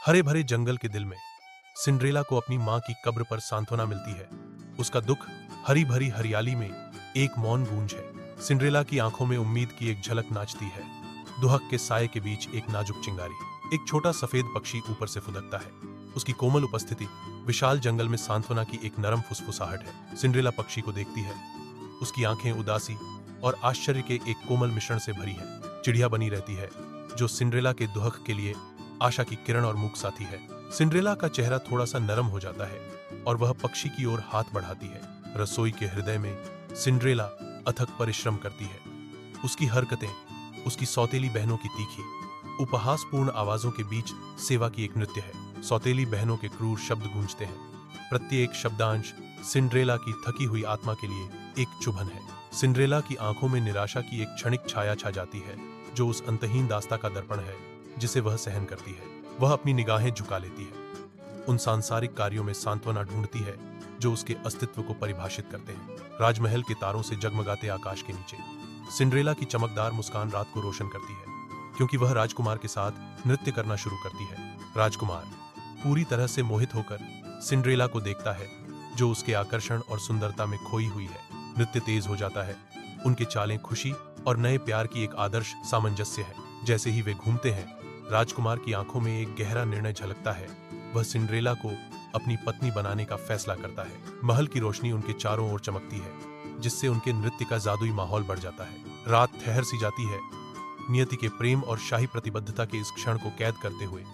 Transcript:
हरे भरे जंगल के दिल में सिंड्रेला को अपनी मां की कब्र पर सांत्वना मिलती है। उसका दुख हरी भरी हरियाली में एक मौन गूंज है। सिंड्रेला की आंखों में उम्मीद की एक झलक नाचती है। दुहक के साए के बीच एक नाजुक चिंगारी, एक छोटा सफेद पक्षी ऊपर से फुदकता है। उसकी कोमल उपस्थिति विशाल जंगल में सांत्वना की एक नरम फुसफुसाहट है। सिंड्रेला पक्षी को देखती है। उसकी आंखें उदासी और आश्चर्य के एक कोमल मिश्रण से भरी है। चिड़िया बनी रहती है जो सिंड्रेला के दुहक के लिए आशा की किरण और मूक साथी है। सिंड्रेला का चेहरा थोड़ा सा नरम हो जाता है और वह पक्षी की ओर हाथ बढ़ाती है। रसोई के हृदय में सिंड्रेला अथक परिश्रम करती है। उसकी हरकतें उसकी सौतेली बहनों की तीखी उपहासपूर्ण आवाजों के बीच सेवा की एक नृत्य है। सौतेली बहनों के क्रूर शब्द गूंजते हैं। प्रत्येक शब्दांश सिंड्रेला की थकी हुई आत्मा के लिए एक चुभन है। सिंड्रेला की आंखों में निराशा की एक क्षणिक छाया छा जाती है जो उस अंतहीन दास्ता का दर्पण है जिसे वह सहन करती है। वह अपनी निगाहें झुका लेती है, उन सांसारिक कार्यों में सांत्वना ढूंढती है जो उसके अस्तित्व को परिभाषित करते हैं। राजमहल के तारों से जगमगाते आकाश के नीचे सिंड्रेला की चमकदार मुस्कान रात को रोशन करती है, क्योंकि वह राजकुमार के साथ नृत्य करना शुरू करती है। राजकुमार पूरी तरह से मोहित होकर सिंड्रेला को देखता है जो उसके आकर्षण और सुंदरता में खोई हुई है। नृत्य तेज हो जाता है। उनके चालें खुशी और नए प्यार की एक आदर्श सामंजस्य है। जैसे ही वे घूमते हैं, राजकुमार की आंखों में एक गहरा निर्णय झलकता है। वह सिंड्रेला को अपनी पत्नी बनाने का फैसला करता है। महल की रोशनी उनके चारों ओर चमकती है, जिससे उनके नृत्य का जादुई माहौल बढ़ जाता है। रात ठहर सी जाती है, नियति के प्रेम और शाही प्रतिबद्धता के इस क्षण को कैद करते हुए।